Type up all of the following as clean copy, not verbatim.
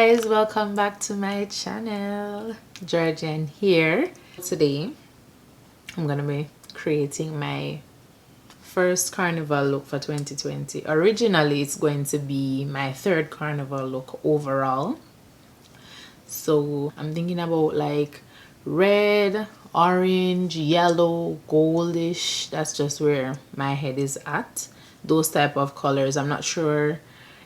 guys, welcome back to my channel. Georgian here. Today I'm gonna be creating my first carnival look for 2020. Originally it's going to be my third carnival look overall, so I'm thinking about like red, orange, yellow, goldish. That's just where my head is at, those type of colors. I'm not sure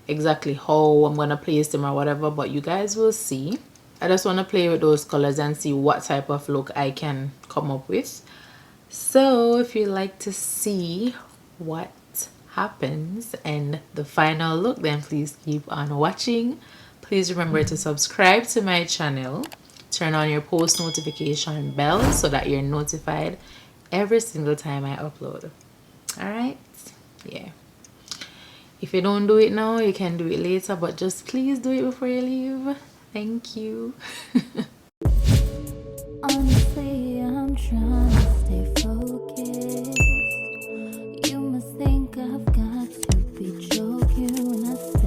exactly how I'm gonna place them or whatever, but you guys will see. I just want to play with those colors and see what type of look I can come up with. So if you like to see what happens and the final look, then please keep on watching. Please remember to subscribe to my channel, turn on your post notification bell so that you're notified every single time I upload. All right, yeah. If you don't do it now, you can do it later, but just please do it before you leave. Thank you. Honestly, I'm trying to stay focused. You must think I've got to be joking when I say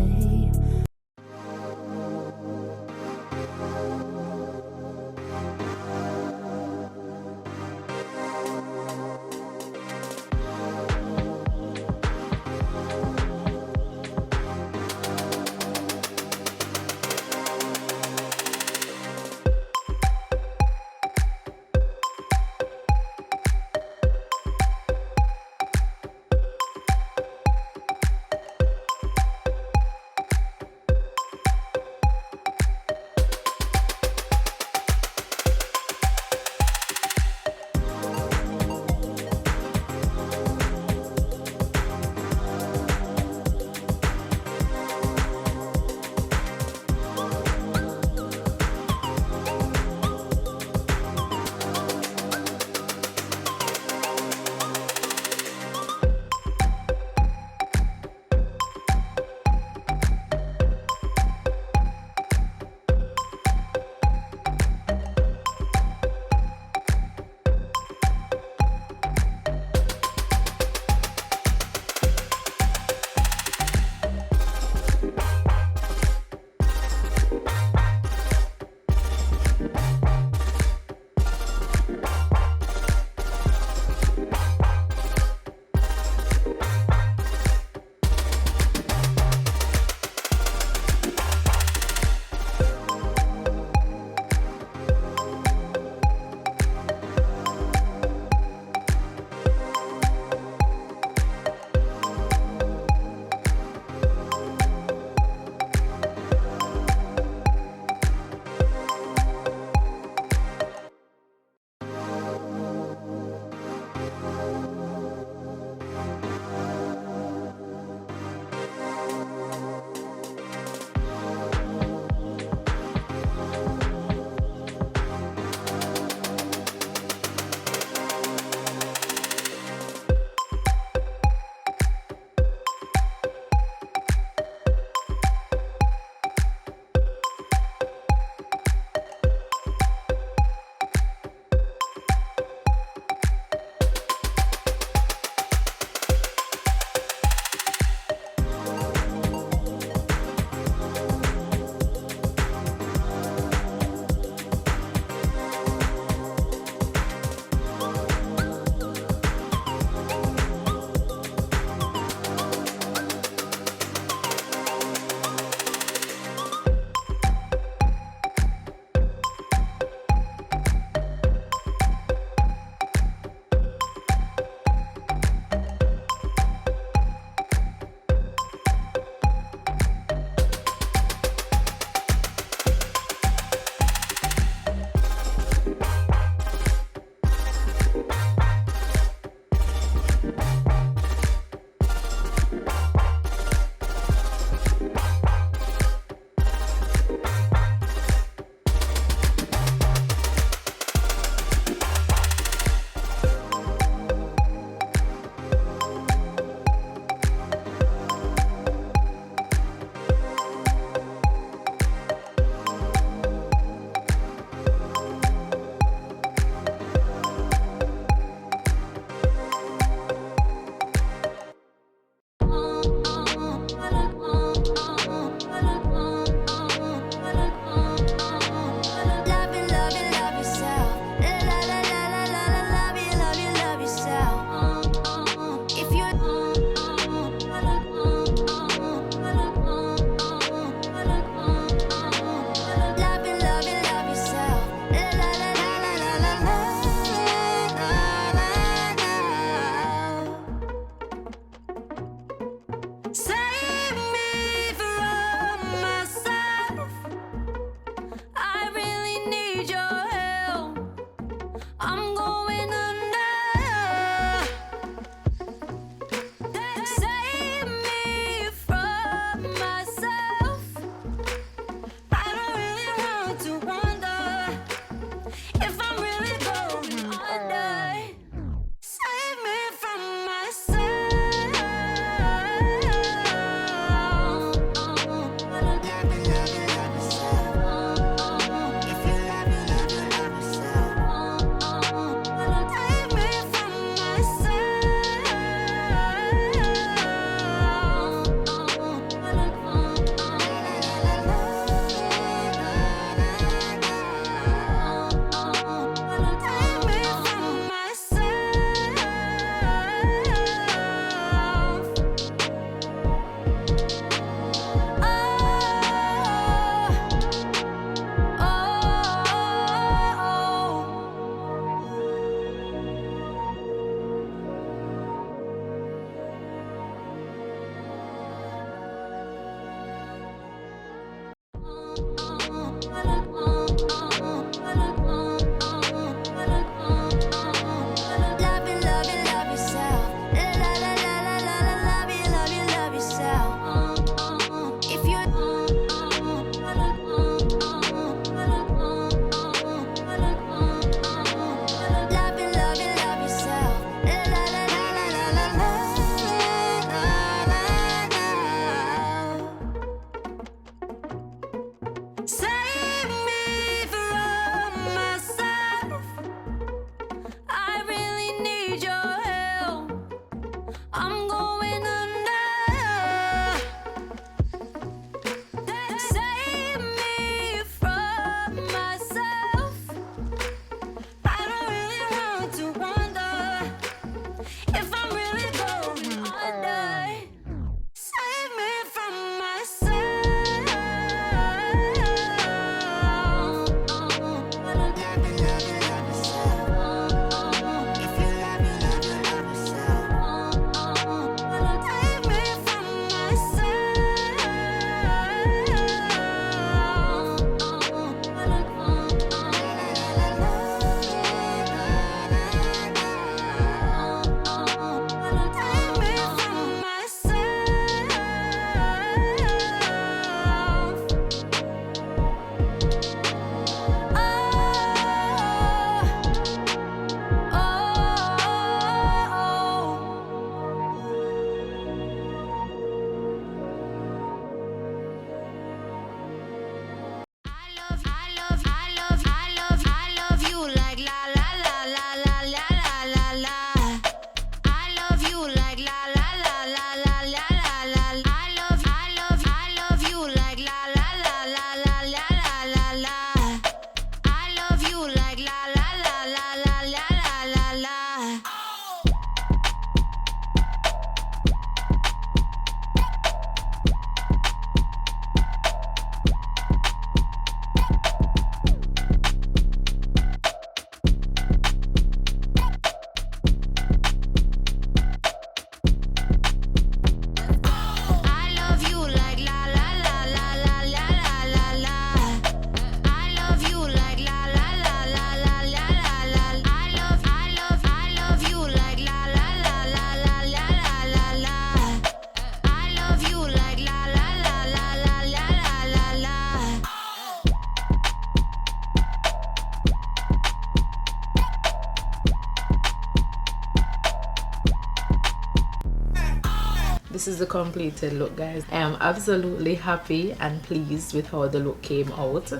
This is the completed look, guys. I am absolutely happy and pleased with how the look came out.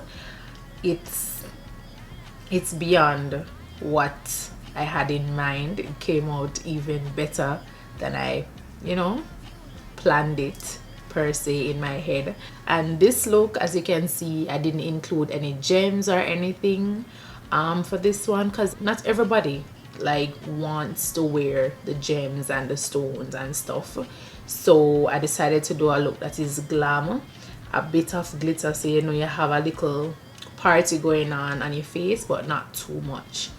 It's beyond what I had in mind. It came out even better than I, you know, planned it per se in my head. And this look, as you can see, I didn't include any gems or anything for this one, because not everybody like wants to wear the gems and the stones and stuff. So I decided to do a look that is glam, a bit of glitter, so you know you have a little party going on your face, but not too much,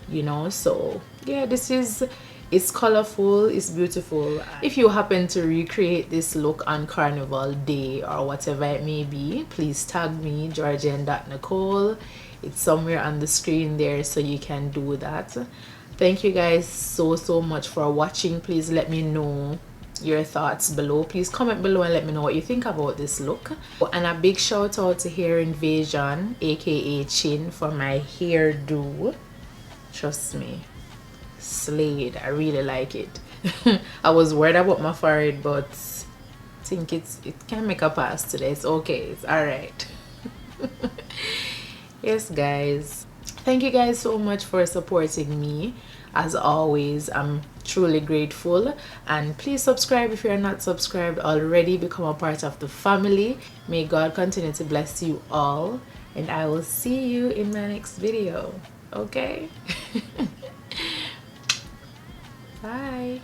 you know. So yeah, it's colorful, it's beautiful. If you happen to recreate this look on Carnival Day or whatever it may be, please tag me, Georgian.Nicole. It's somewhere on the screen there, so you can do that. Thank you guys so much for watching. Please let me know your thoughts below. Please comment below and let me know what you think about this look. And a big shout out to Hair Invasion, aka Chin, for my hairdo. Trust me, slayed. I really like it. I was worried about my forehead, but I think it can make a pass today. It's okay, it's all right. Yes guys, thank you guys so much for supporting me. As always, I'm truly grateful, and please subscribe if you're not subscribed already. Become a part of the family. May God continue to bless you all, and I will see you in my next video. Okay. Bye.